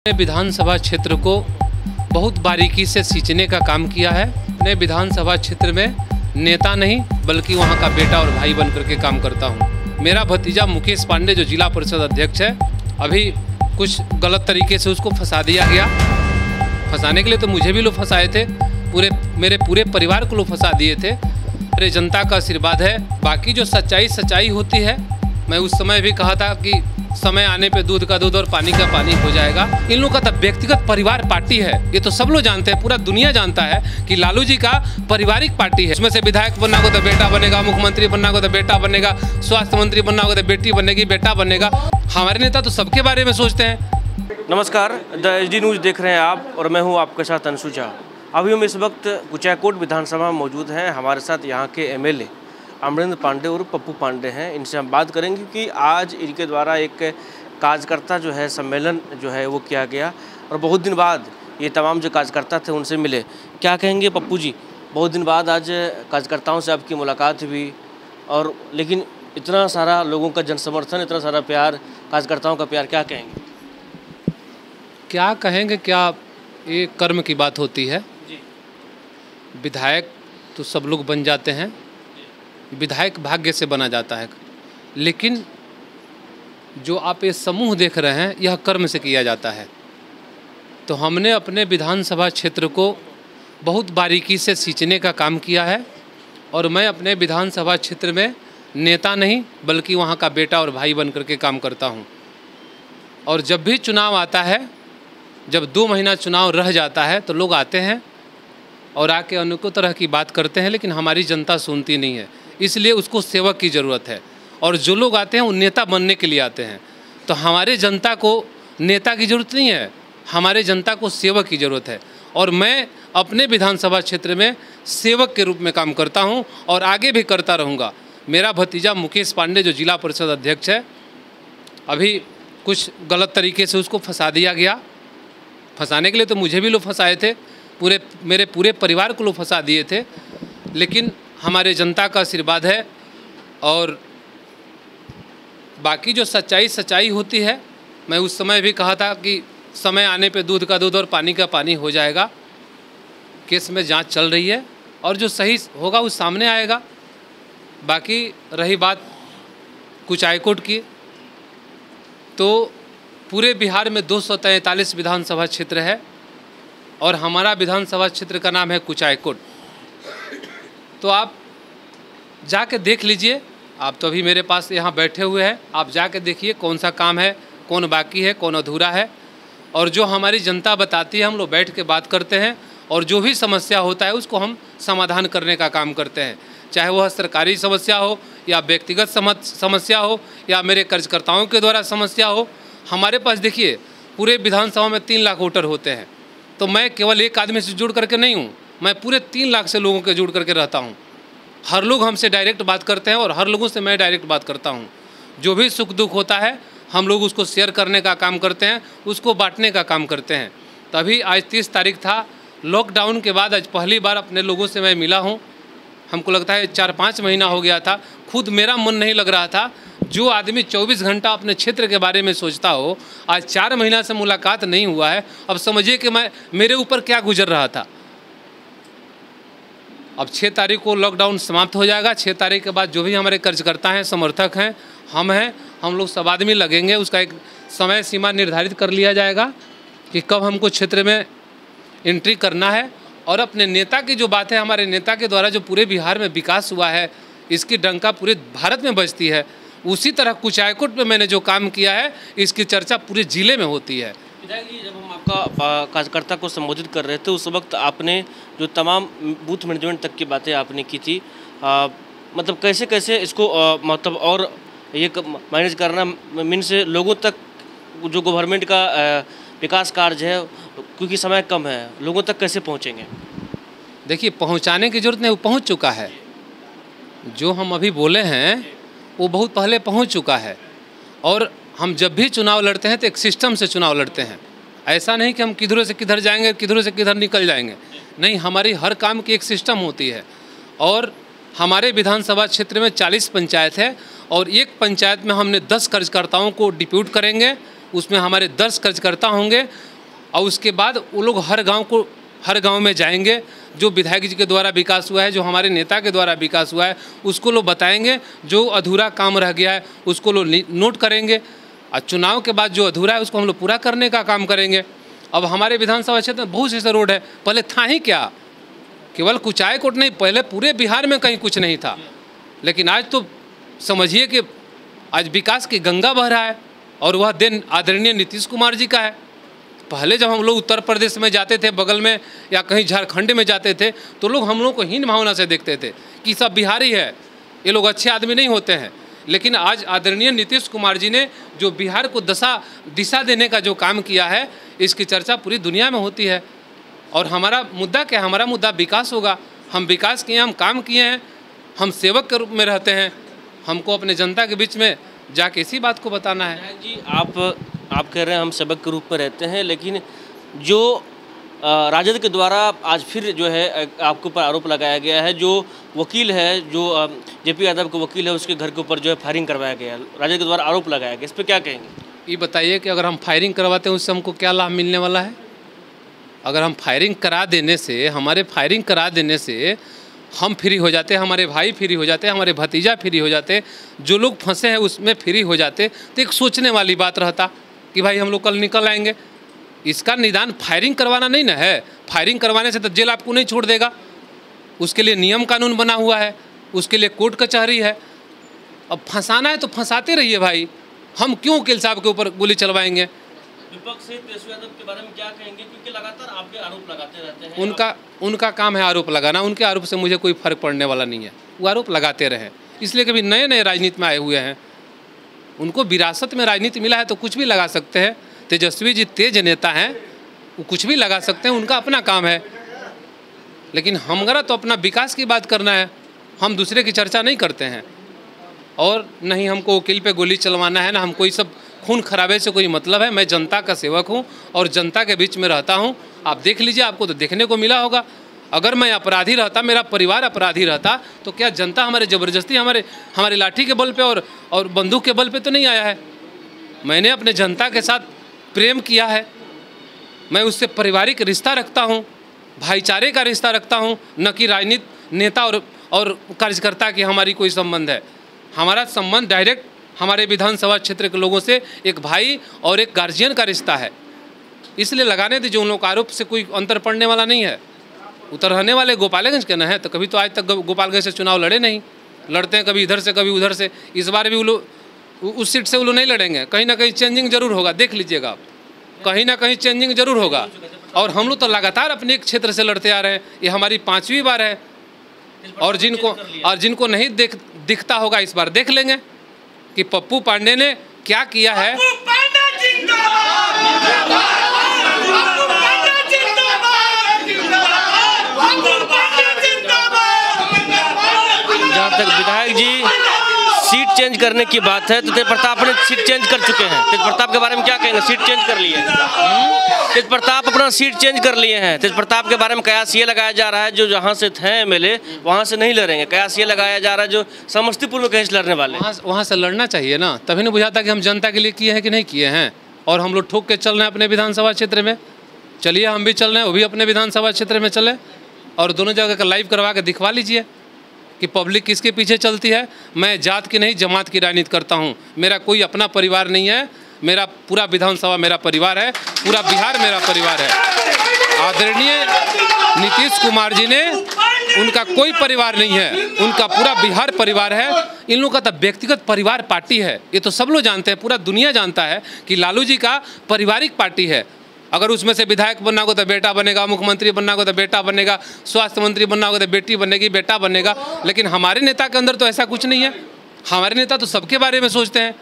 अपने विधानसभा क्षेत्र को बहुत बारीकी से सींचने का काम किया है। अपने विधानसभा क्षेत्र में नेता नहीं बल्कि वहां का बेटा और भाई बनकर के काम करता हूं। मेरा भतीजा मुकेश पांडे जो जिला परिषद अध्यक्ष है, अभी कुछ गलत तरीके से उसको फंसा दिया गया। फंसाने के लिए तो मुझे भी लोग फंसाए थे, मेरे पूरे परिवार को लोग फंसा दिए थे। मेरे जनता का आशीर्वाद है। बाकी जो सच्चाई होती है, मैं उस समय भी कहा था कि समय आने पे दूध का दूध और पानी का पानी हो जाएगा। इन लोगों का तो व्यक्तिगत परिवार पार्टी है, ये तो सब लोग जानते हैं, पूरा दुनिया जानता है कि लालू जी का पारिवारिक पार्टी है। इसमें से विधायक बनना हो तो बेटा बनेगा, मुख्यमंत्री बनना हो तो बेटा बनेगा, स्वास्थ्य मंत्री बनना हो तो बेटी बनेगी, बेटा बनेगा। हमारे नेता तो सबके बारे में सोचते हैं। नमस्कार, द HD न्यूज़ देख रहे हैं आप और मैं हूँ आपके साथ अंशु झा। अभी हम इस वक्त कुचायकोट विधानसभा में मौजूद हैं। हमारे साथ यहाँ के MLA अमरेंद्र पांडे और पप्पू पांडे हैं। इनसे हम बात करेंगे कि आज इनके द्वारा एक कार्यकर्ता जो है सम्मेलन जो है वो किया गया और बहुत दिन बाद ये तमाम जो कार्यकर्ता थे उनसे मिले। क्या कहेंगे पप्पू जी, बहुत दिन बाद आज कार्यकर्ताओं से आपकी मुलाकात हुई और लेकिन इतना सारा लोगों का जनसमर्थन, इतना सारा प्यार, कार्यकर्ताओं का प्यार, क्या कहेंगे? क्या कहेंगे, क्या ये कर्म की बात होती है। विधायक तो सब लोग बन जाते हैं, विधायक भाग्य से बना जाता है, लेकिन जो आप ये समूह देख रहे हैं यह कर्म से किया जाता है। तो हमने अपने विधानसभा क्षेत्र को बहुत बारीकी से सींचने का काम किया है और मैं अपने विधानसभा क्षेत्र में नेता नहीं बल्कि वहाँ का बेटा और भाई बनकर के काम करता हूँ। और जब भी चुनाव आता है, जब 2 महीना चुनाव रह जाता है तो लोग आते हैं और आके अनेकों तरह की बात करते हैं, लेकिन हमारी जनता सुनती नहीं है। इसलिए उसको सेवक की ज़रूरत है और जो लोग आते हैं वो नेता बनने के लिए आते हैं। तो हमारे जनता को नेता की ज़रूरत नहीं है, हमारे जनता को सेवक की ज़रूरत है। और मैं अपने विधानसभा क्षेत्र में सेवक के रूप में काम करता हूं और आगे भी करता रहूँगा। मेरा भतीजा मुकेश पांडे जो जिला परिषद अध्यक्ष है, अभी कुछ गलत तरीके से उसको फंसा दिया गया। फंसाने के लिए तो मुझे भी लोग फंसाए थे, मेरे पूरे परिवार को लोग फंसा दिए थे, लेकिन हमारे जनता का आशीर्वाद है। और बाकी जो सच्चाई होती है, मैं उस समय भी कहा था कि समय आने पे दूध का दूध और पानी का पानी हो जाएगा। केस में जांच चल रही है और जो सही होगा वो सामने आएगा। बाकी रही बात कुचायकोट की, तो पूरे बिहार में 243 विधानसभा क्षेत्र है और हमारा विधानसभा क्षेत्र का नाम है कुचायकोट। तो आप जाके देख लीजिए। आप तो अभी मेरे पास यहाँ बैठे हुए हैं, आप जाके देखिए कौन सा काम है, कौन बाकी है, कौन अधूरा है। और जो हमारी जनता बताती है हम लोग बैठ के बात करते हैं और जो भी समस्या होता है उसको हम समाधान करने का काम करते हैं, चाहे वह सरकारी समस्या हो या व्यक्तिगत समस्या हो या मेरे कार्यकर्ताओं के द्वारा समस्या हो। हमारे पास देखिए पूरे विधानसभा में 3 लाख वोटर होते हैं, तो मैं केवल एक आदमी से जुड़ करके नहीं हूँ, मैं पूरे 3 लाख से लोगों के जुड़ करके रहता हूँ। हर लोग हमसे डायरेक्ट बात करते हैं और हर लोगों से मैं डायरेक्ट बात करता हूँ। जो भी सुख दुख होता है हम लोग उसको शेयर करने का काम करते हैं, उसको बांटने का काम करते हैं। तभी आज 30 तारीख था, लॉकडाउन के बाद आज पहली बार अपने लोगों से मैं मिला हूँ। हमको लगता है 4-5 महीना हो गया था, खुद मेरा मन नहीं लग रहा था। जो आदमी 24 घंटा अपने क्षेत्र के बारे में सोचता हो, आज 4 महीना से मुलाकात नहीं हुआ है। अब समझिए कि मेरे ऊपर क्या गुजर रहा था। अब 6 तारीख को लॉकडाउन समाप्त हो जाएगा। 6 तारीख के बाद जो भी हमारे कार्यकर्ता हैं, समर्थक हैं, हम लोग सब आदमी लगेंगे। उसका एक समय सीमा निर्धारित कर लिया जाएगा कि कब हमको क्षेत्र में एंट्री करना है। और अपने नेता की जो बात है, हमारे नेता के द्वारा जो पूरे बिहार में विकास हुआ है, इसकी डंका पूरे भारत में बजती है। उसी तरह कुचायकोट में मैंने जो काम किया है, इसकी चर्चा पूरे ज़िले में होती है। विधायक जी, जब हम आपका कार्यकर्ता को संबोधित कर रहे थे उस वक्त आपने जो तमाम बूथ मैनेजमेंट तक की बातें आपने की थी, मतलब कैसे इसको मतलब और ये मैनेज करना, मीन से लोगों तक जो गवर्नमेंट का विकास कार्य है, क्योंकि समय कम है, लोगों तक कैसे पहुंचेंगे? देखिए, पहुंचाने की ज़रूरत नहीं, वो पहुंच चुका है। जो हम अभी बोले हैं वो बहुत पहले पहुंच चुका है। और हम जब भी चुनाव लड़ते हैं तो एक सिस्टम से चुनाव लड़ते हैं। ऐसा नहीं कि हम किधरों से किधर जाएंगे, किधरों से किधर निकल जाएंगे, नहीं, हमारी हर काम की एक सिस्टम होती है। और हमारे विधानसभा क्षेत्र में 40 पंचायत है और एक पंचायत में हमने 10 कार्यकर्ताओं को डिप्यूट करेंगे, उसमें हमारे 10 कार्यकर्ता होंगे और उसके बाद वो लोग हर गांव में जाएंगे, जो विधायक जी के द्वारा विकास हुआ है, जो हमारे नेता के द्वारा विकास हुआ है, उसको लोग बताएंगे। जो अधूरा काम रह गया है उसको लोग नोट करेंगे, और चुनाव के बाद जो अधूरा है उसको हम लोग पूरा करने का काम करेंगे। अब हमारे विधानसभा क्षेत्र में बहुत से ऐसे रोड है, पहले था ही क्या, केवल कुचायकोट नहीं, पहले पूरे बिहार में कहीं कुछ नहीं था। लेकिन आज तो समझिए कि आज विकास की गंगा बह रहा है, और वह दिन आदरणीय नीतीश कुमार जी का है। पहले जब हम लोग उत्तर प्रदेश में जाते थे, बगल में या कहीं झारखंड में जाते थे, तो लोग हम लोग को हीन भावना से देखते थे कि सब बिहारी है, ये लोग अच्छे आदमी नहीं होते हैं। लेकिन आज आदरणीय नीतीश कुमार जी ने जो बिहार को दिशा देने का जो काम किया है, इसकी चर्चा पूरी दुनिया में होती है। और हमारा मुद्दा क्या है? हमारा मुद्दा विकास होगा। हम विकास किए, हम काम किए हैं, हम सेवक के रूप में रहते हैं। हमको अपने जनता के बीच में जाके इसी बात को बताना है। जी, आप कह रहे हैं हम सेवक के रूप में रहते हैं, लेकिन जो राजद के द्वारा आज फिर जो है आपके ऊपर आरोप लगाया गया है, जो वकील है, जो जेपी यादव का वकील है, उसके घर के ऊपर जो है फायरिंग करवाया गया है, राजद के द्वारा आरोप लगाया गया, इस पर क्या कहेंगे? ये बताइए कि अगर हम फायरिंग करवाते हैं उससे हमको क्या लाभ मिलने वाला है? अगर हम फायरिंग करा देने से, हमारे फायरिंग करा देने से हम फ्री हो जाते, हमारे भाई फ्री हो जाते, हमारे भतीजा फ्री हो जाते, जो लोग फंसे हैं उसमें फ्री हो जाते, तो एक सोचने वाली बात रहता कि भाई हम लोग कल निकल आएंगे। इसका निदान फायरिंग करवाना नहीं ना है। फायरिंग करवाने से तो जेल आपको नहीं छोड़ देगा, उसके लिए नियम कानून बना हुआ है, उसके लिए कोर्ट कचहरी है। अब फंसाना है तो फंसाते रहिए भाई, हम क्यों वकील साहब के ऊपर गोली चलवाएंगे? विपक्ष से तेजस्वी यादव के बारे में क्या कहेंगे, क्योंकि लगातार आपके आरोप लगाते रहते हैं? उनका काम है आरोप लगाना, उनके आरोप से मुझे कोई फर्क पड़ने वाला नहीं है। वो आरोप लगाते रहे, इसलिए कभी नए नए राजनीति में आए हुए हैं, उनको विरासत में राजनीति मिला है तो कुछ भी लगा सकते हैं। तेजस्वी जी तेज नेता हैं, वो कुछ भी लगा सकते हैं, उनका अपना काम है। लेकिन हमारा तो अपना विकास की बात करना है, हम दूसरे की चर्चा नहीं करते हैं। और नहीं हमको वकील पे गोली चलवाना है, ना हमको ये सब खून खराबे से कोई मतलब है। मैं जनता का सेवक हूँ और जनता के बीच में रहता हूँ। आप देख लीजिए, आपको तो देखने को मिला होगा। अगर मैं अपराधी रहता, मेरा परिवार अपराधी रहता, तो क्या जनता हमारे ज़बरदस्ती हमारे लाठी के बल पे और बंदूक के बल पे तो नहीं आया है? मैंने अपने जनता के साथ प्रेम किया है, मैं उससे पारिवारिक रिश्ता रखता हूँ, भाईचारे का रिश्ता रखता हूँ, न कि राजनीति नेता और कार्यकर्ता की हमारी कोई संबंध है। हमारा संबंध डायरेक्ट हमारे विधानसभा क्षेत्र के लोगों से एक भाई और एक गार्जियन का रिश्ता है। इसलिए लगाने दीजिए, उन लोग आरोप से कोई अंतर पड़ने वाला नहीं है। उतर रहने वाले गोपालगंज के न है, तो कभी तो आज तक गोपालगंज से चुनाव लड़े नहीं, लड़ते हैं कभी इधर से कभी उधर से। इस बार भी वो लोग उस सीट से वो लोग नहीं लड़ेंगे, कहीं ना कहीं चेंजिंग जरूर होगा, देख लीजिएगा आप, कहीं ना कहीं चेंजिंग जरूर होगा। और हम लोग तो लगातार अपने एक क्षेत्र से लड़ते आ रहे हैं, ये हमारी 5वीं बार है। और जिनको नहीं दिखता होगा, इस बार देख लेंगे कि पप्पू पांडे ने क्या किया है। जहाँ तक विधायक जी सीट चेंज करने की बात है, तो तेज प्रताप ने सीट चेंज कर चुके हैं। तेज प्रताप के बारे में क्या कहेंगे? सीट चेंज कर लिए तेज प्रताप, अपना सीट चेंज कर लिए हैं। तेज प्रताप के बारे में कयास ये लगाया जा रहा है, जो जहाँ से थे एमएलए वहाँ से नहीं लड़ेंगे। कयास ये लगाया जा रहा है जो समस्तीपुर में कहीं से लड़ने वाले, वहाँ से लड़ना चाहिए ना, तभी नहीं बुझाता कि हम जनता के लिए किए हैं कि नहीं किए हैं। और हम लोग ठोक के चल रहे हैं अपने विधानसभा क्षेत्र में। चलिए हम भी चल रहे हैं, वो भी अपने विधानसभा क्षेत्र में चले, और दोनों जगह का लाइव करवा के दिखवा लीजिए कि पब्लिक किसके पीछे चलती है। मैं जात की नहीं, जमात की राजनीति करता हूँ। मेरा कोई अपना परिवार नहीं है, मेरा पूरा विधानसभा मेरा परिवार है, पूरा बिहार मेरा परिवार है। आदरणीय नीतीश कुमार जी ने, उनका कोई परिवार नहीं है, उनका पूरा बिहार परिवार है। इन लोगों का तो व्यक्तिगत परिवार पार्टी है, ये तो सब लोग जानते हैं, पूरा दुनिया जानता है कि लालू जी का पारिवारिक पार्टी है। अगर उसमें से विधायक बनना हो तो बेटा बनेगा, मुख्यमंत्री बनना हो तो बेटा बनेगा, स्वास्थ्य मंत्री बनना होगा तो बेटी बनेगी, बेटा बनेगा। लेकिन हमारे नेता के अंदर तो ऐसा कुछ नहीं है। हमारे नेता तो सबके बारे में सोचते हैं,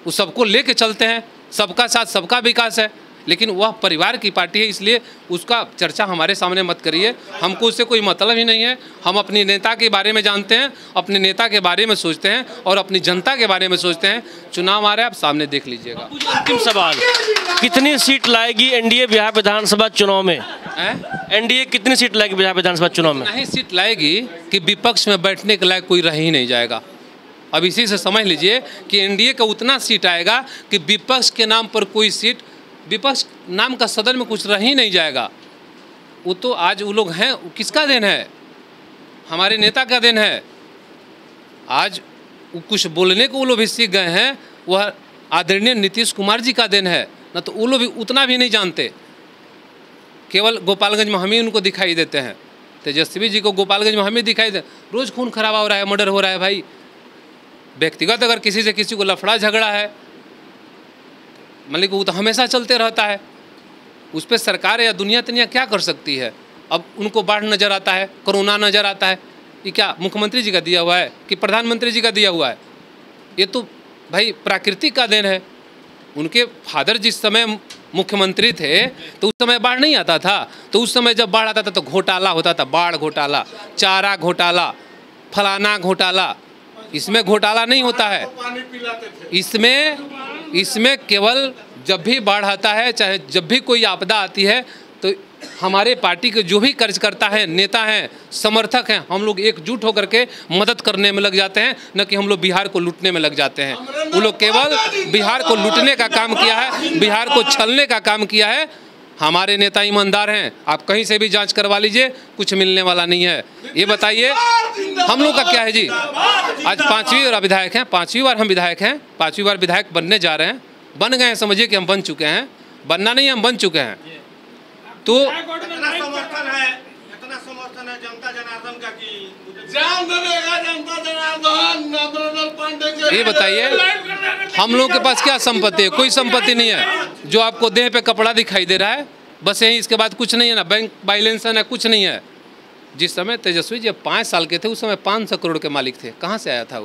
वो सबको लेके चलते हैं, सबका साथ सबका विकास है। लेकिन वह परिवार की पार्टी है, इसलिए उसका चर्चा हमारे सामने मत करिए। हमको उससे कोई मतलब ही नहीं है। हम अपने नेता के बारे में जानते हैं, अपने नेता के बारे में सोचते हैं और अपनी जनता के बारे में सोचते हैं। चुनाव आ रहा है, आप सामने देख लीजिएगा। अंतिम सवाल, कितनी सीट लाएगी एनडीए बिहार विधानसभा चुनाव में? एनडीए कितनी सीट लाएगी बिहार विधानसभा चुनाव में? नहीं सीट लाएगी कि विपक्ष में बैठने के लायक कोई रह ही नहीं जाएगा। अब इसी से समझ लीजिए कि एनडीए का उतना सीट आएगा कि विपक्ष के नाम पर कोई सीट विपक्ष नाम का सदन में कुछ रह ही नहीं जाएगा। वो तो आज वो लोग हैं, किसका देन है? हमारे नेता का देन है। आज कुछ बोलने को वो लोग भी सीख गए हैं, वह आदरणीय नीतीश कुमार जी का देन है। न तो वो लोग भी उतना भी नहीं जानते, केवल गोपालगंज में हम ही उनको दिखाई देते हैं। तेजस्वी जी को गोपालगंज में हम ही दिखाई दे। रोज़ खून खराबा हो रहा है, मर्डर हो रहा है भाई। व्यक्तिगत अगर किसी से किसी को लफड़ा झगड़ा है, मतलब वो तो हमेशा चलते रहता है। उस पर सरकार या दुनिया तनिया क्या कर सकती है? अब उनको बाढ़ नज़र आता है, कोरोना नज़र आता है, ये क्या मुख्यमंत्री जी का दिया हुआ है कि प्रधानमंत्री जी का दिया हुआ है? ये तो भाई प्रकृति का देन है। उनके फादर जिस समय मुख्यमंत्री थे तो उस समय बाढ़ नहीं आता था। तो उस समय जब बाढ़ आता था तो घोटाला होता था, बाढ़ घोटाला, चारा घोटाला, फलाना घोटाला। इसमें घोटाला नहीं होता है। इसमें केवल जब भी बाढ़ आता है, चाहे जब भी कोई आपदा आती है, तो हमारे पार्टी के जो भी कार्यकर्ता हैं, नेता हैं, समर्थक हैं, हम लोग एकजुट होकर के मदद करने में लग जाते हैं, न कि हम लोग बिहार को लूटने में लग जाते हैं। वो लोग केवल बिहार को लूटने का काम किया है, बिहार को छलने का काम किया है। हमारे नेता ईमानदार हैं, आप कहीं से भी जांच करवा लीजिए, कुछ मिलने वाला नहीं है। ये बताइए हम लोग का क्या है जी? आज 5वीं बार विधायक हैं, 5वीं बार हम विधायक हैं, 5वीं बार विधायक बनने जा रहे हैं। बन गए हैं, समझिए कि हम बन चुके हैं। बनना नहीं, हम बन चुके हैं। तो इतना समर्थन है जनता जनार्दन का कि जान देगा जनता जनार्दन। ये बताइए हम लोग के पास क्या संपत्ति है? कोई संपत्ति नहीं है। जो आपको देह पे कपड़ा दिखाई दे रहा है बस यही, इसके बाद कुछ नहीं है ना। बैंक बैलेंस है ना, कुछ नहीं है। जिस समय तेजस्वी जब 5 साल के थे उस समय 500 करोड़ के मालिक थे। कहाँ से आया था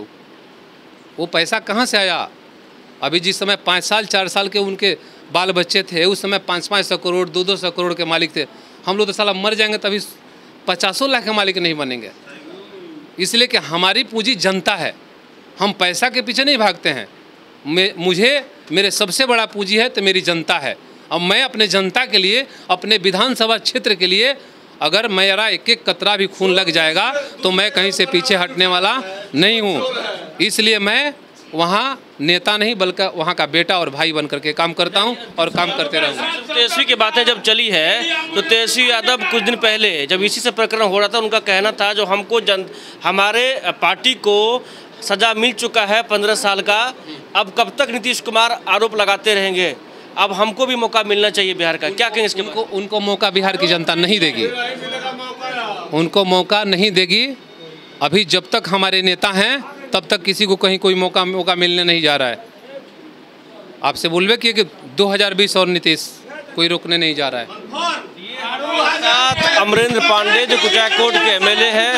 वो पैसा कहाँ से आया? अभी जिस समय 5 साल 4 साल के उनके बाल बच्चे थे उस समय 500 करोड़ 200 करोड़ के मालिक थे। हम लोग तो साला मर जाएंगे तभी 50 लाख के मालिक नहीं बनेंगे। इसलिए कि हमारी पूंजी जनता है, हम पैसा के पीछे नहीं भागते हैं। मेरे सबसे बड़ा पूंजी है तो मेरी जनता है। अब मैं अपने जनता के लिए, अपने विधानसभा क्षेत्र के लिए, अगर मेरा एक एक कतरा भी खून लग जाएगा तो मैं कहीं से पीछे हटने वाला नहीं हूँ। इसलिए मैं वहाँ नेता नहीं बल्कि वहाँ का बेटा और भाई बन करके काम करता हूँ और काम करते रहूँगा। तेजस्वी की बातें जब चली है तो तेजस्वी यादव कुछ दिन पहले जब इसी से प्रकरण हो रहा था, उनका कहना था जो हमको हमारे पार्टी को सजा मिल चुका है 15 साल का, अब कब तक नीतीश कुमार आरोप लगाते रहेंगे, अब हमको भी मौका मिलना चाहिए बिहार का। क्या कहेंगे इसके? उनको मौका बिहार की जनता नहीं देगी, उनको मौका नहीं देगी। अभी जब तक हमारे नेता हैं तब तक किसी को कहीं कोई मौका मिलने नहीं जा रहा है। आपसे बोलबे किए कि 2020 और नीतीश कोई रोकने नहीं जा रहा है। साथ अमरेंद्र पांडे जो कुचायकोट के एमएलए हैं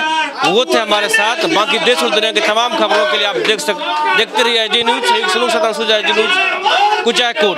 वो थे हमारे साथ। बाकी देश और दुनिया की तमाम खबरों के लिए आप देखते रहिए IG न्यूज़। कुचायकोट।